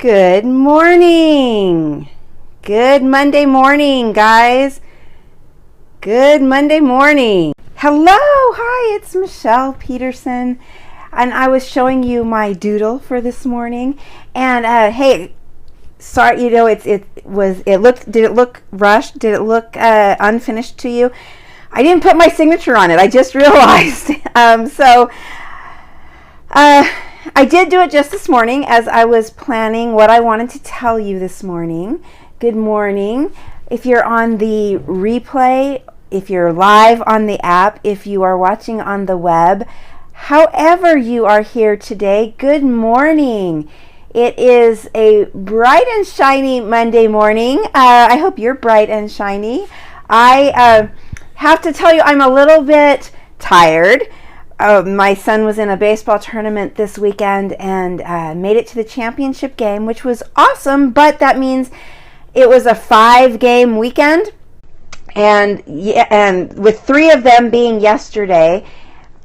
Good morning. Good Monday morning, guys. Good Monday morning. Hello, hi, it's Michelle Peterson, and I was showing you my doodle for this morning. And hey, sorry, did it look rushed? Did it look unfinished to you? I didn't put my signature on it. I just realized. I did do it just this morning as I was planning what I wanted to tell you this morning. Good morning. If you're on the replay, if you're live on the app, if you are watching on the web, however you are here today, good morning. It is a bright and shiny Monday morning. I hope you're bright and shiny. I have to tell you, I'm a little bit tired. My son was in a baseball tournament this weekend and made it to the championship game, which was awesome, but that means it was a 5-game weekend, and with 3 of them being yesterday.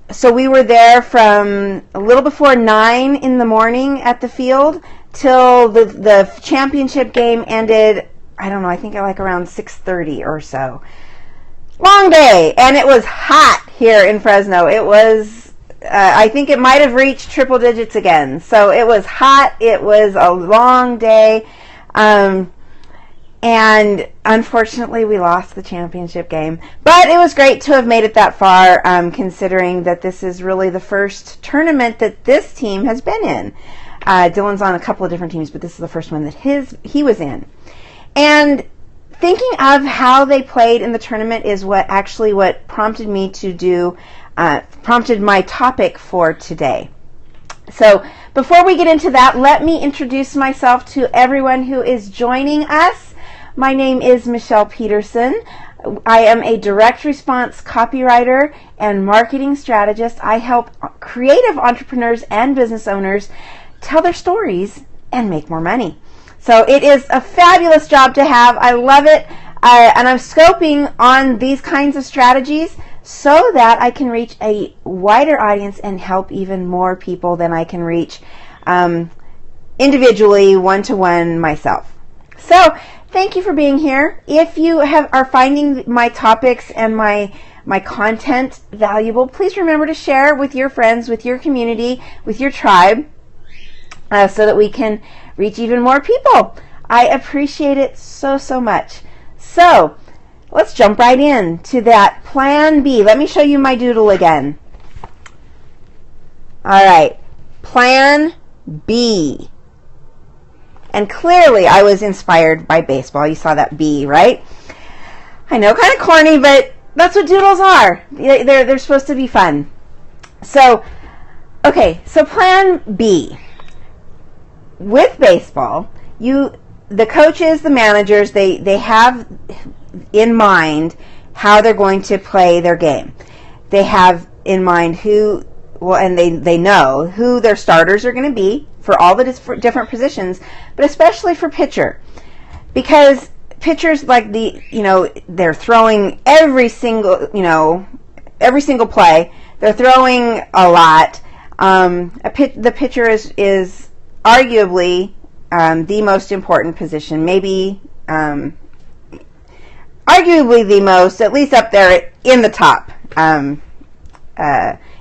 So we were there from a little before 9 in the morning at the field till the championship game ended, I don't know, I think like around 6:30 or so. Long day, and it was hot here in Fresno. It was, I think it might have reached triple digits again. So it was hot. It was a long day. And unfortunately, we lost the championship game. But it was great to have made it that far, considering that this is really the first tournament that this team has been in. Dylan's on a couple of different teams, but this is the first one that he was in. And thinking of how they played in the tournament is what prompted me to prompted my topic for today. So before we get into that, let me introduce myself to everyone who is joining us. My name is Michelle Peterson. I am a direct response copywriter and marketing strategist. I help creative entrepreneurs and business owners tell their stories and make more money. So it is a fabulous job to have. I love it. And I'm scoping on these kinds of strategies so that I can reach a wider audience and help even more people than I can reach individually, one-to-one myself. So thank you for being here. If you are finding my topics and my content valuable, please remember to share with your friends, with your community, with your tribe, so that we can reach even more people. I appreciate it so much. So let's jump right in to that plan B. Let me show you my doodle again. All right, plan B. And clearly I was inspired by baseball. You saw that B, right? I know, kind of corny, but that's what doodles are. They're supposed to be fun. So, okay, so plan B. With baseball, the coaches, the managers, they have in mind how they're going to play their game. They have in mind and they know who their starters are going to be for all the different positions, but especially for pitcher, because pitchers, like they're throwing every single play. They're throwing a lot. The pitcher is arguably the most important position, maybe arguably the most, at least up there in the top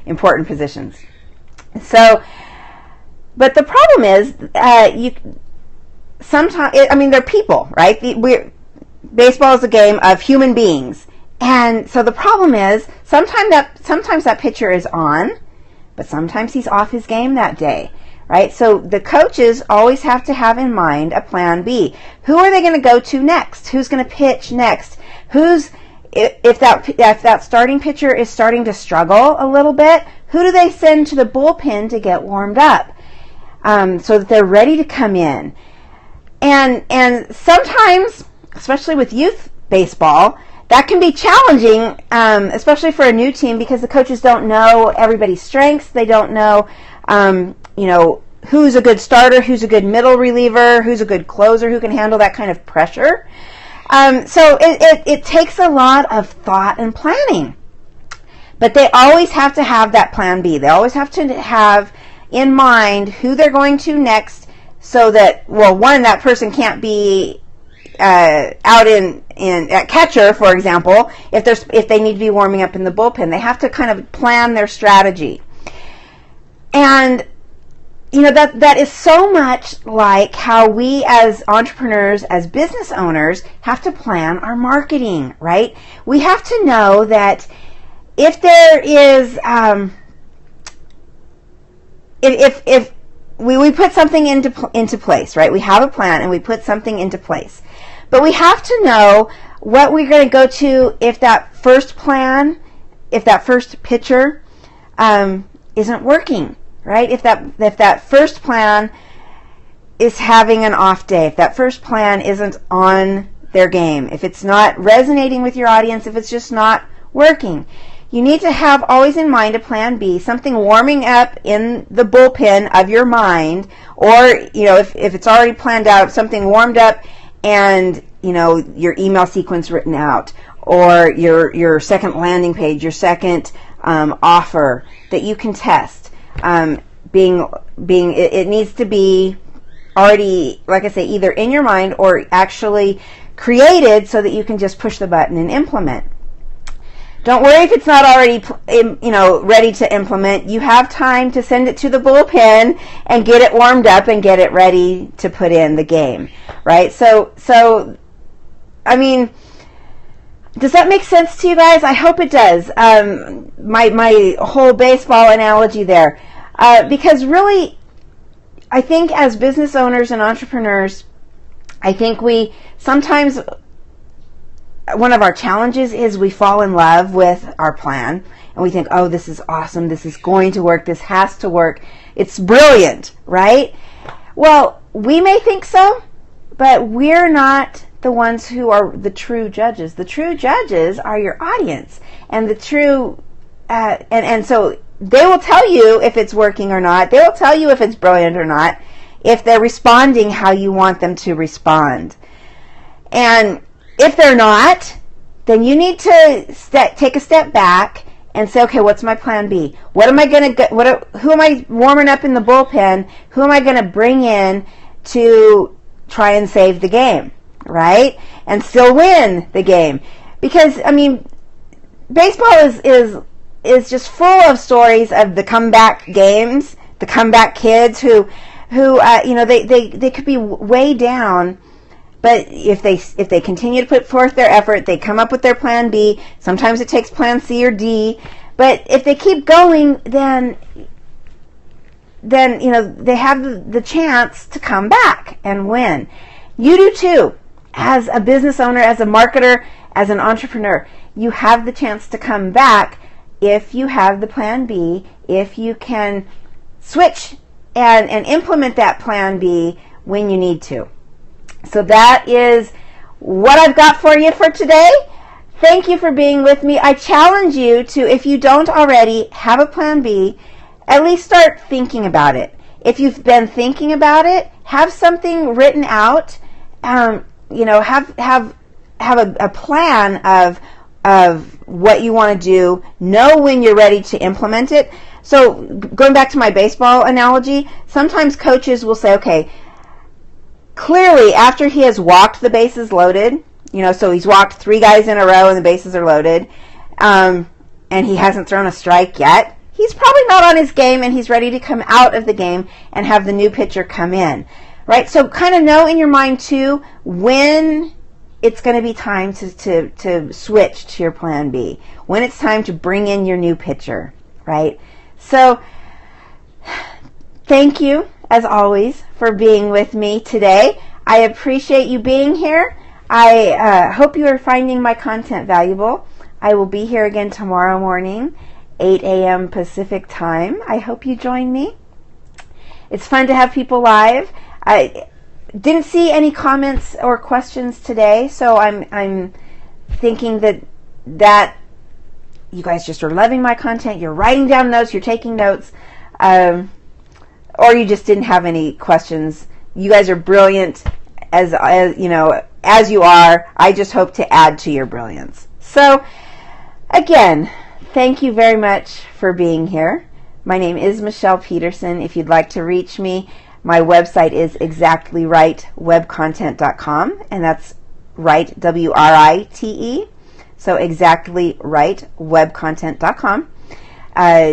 important positions. So, but the problem is, they're people, right? Baseball is a game of human beings, and so the problem is sometimes that pitcher is on, but sometimes he's off his game that day. Right? So the coaches always have to have in mind a plan B. Who are they going to go to next? Who's going to pitch next? If that starting pitcher is starting to struggle a little bit, who do they send to the bullpen to get warmed up, so that they're ready to come in? And sometimes, especially with youth baseball, that can be challenging, especially for a new team, because the coaches don't know everybody's strengths. They don't know who's a good starter, who's a good middle reliever, who's a good closer, who can handle that kind of pressure. So it takes a lot of thought and planning. But they always have to have that plan B. They always have to have in mind who they're going to next, so that, well, one, that person can't be out in at catcher, for example, if they need to be warming up in the bullpen. They have to kind of plan their strategy. And that is so much like how we as entrepreneurs, as business owners, have to plan our marketing, right? We have to know that if there is if we put something into place, right? We have a plan and we put something into place. But we have to know what we're going to go to if that first plan, if that first picture isn't working, right? If that first plan is having an off day, if that first plan isn't on their game, if it's not resonating with your audience, if it's just not working, you need to have always in mind a plan B, something warming up in the bullpen of your mind, or if it's already planned out, something warmed up and your email sequence written out, or your second landing page, your second offer that you can test. It needs to be already, like I say, either in your mind or actually created so that you can just push the button and implement. Don't worry if it's not already, ready to implement. You have time to send it to the bullpen and get it warmed up and get it ready to put in the game, right? So, I mean, does that make sense to you guys? I hope it does. My whole baseball analogy there, because really, I think as business owners and entrepreneurs, I think we sometimes, one of our challenges is we fall in love with our plan and we think, oh, this is awesome, this is going to work, this has to work, it's brilliant, right? Well, we may think so, but we're not the ones who are the true judges. The true judges are your audience, and the true and so they will tell you if it's working or not. They will tell you if it's brilliant or not, if they're responding how you want them to respond. And if they're not, then you need to take a step back and say, okay, what's my plan B? What am I going to who am I warming up in the bullpen? Who am I going to bring in to try and save the game, right? And still win the game. Because, I mean, baseball is just full of stories of the comeback games, the comeback kids who they could be way down, but if they continue to put forth their effort, they come up with their plan B. Sometimes it takes plan C or D, but if they keep going, then they have the chance to come back and win. You do too. As a business owner, as a marketer, as an entrepreneur, you have the chance to come back if you have the plan B, if you can switch and implement that plan B when you need to. So that is what I've got for you for today. Thank you for being with me. I challenge you to, if you don't already have a plan B, at least start thinking about it. If you've been thinking about it, have something written out. Have a plan of what you want to do. Know when you're ready to implement it. So going back to my baseball analogy, sometimes coaches will say, okay, clearly after he has walked the bases loaded, so he's walked 3 guys in a row and the bases are loaded, and he hasn't thrown a strike yet, he's probably not on his game and he's ready to come out of the game and have the new pitcher come in, right? So kind of know in your mind too when it's going to be time to switch to your plan B, when it's time to bring in your new pitcher, right? So thank you, as always, for being with me today. I appreciate you being here. I hope you are finding my content valuable. I will be here again tomorrow morning, 8 a.m. Pacific time. I hope you join me. It's fun to have people live. I didn't see any comments or questions today, so I'm thinking that you guys just are loving my content. You're writing down notes. You're taking notes. Or you just didn't have any questions. You guys are brilliant as you are. I just hope to add to your brilliance. So, again, thank you very much for being here. My name is Michelle Peterson. If you'd like to reach me, My website is exactlyrightwebcontent.com, and that's right, W-R-I-T-E. So exactlyrightwebcontent.com.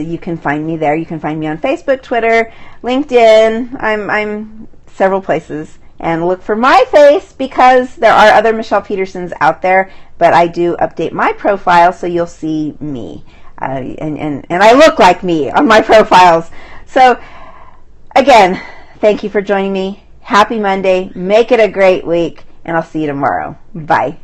You can find me there. You can find me on Facebook, Twitter, LinkedIn. I'm several places. And look for my face, because there are other Michelle Petersons out there, but I do update my profile so you'll see me. And I look like me on my profiles. So again, thank you for joining me. Happy Monday. Make it a great week, and I'll see you tomorrow. Bye.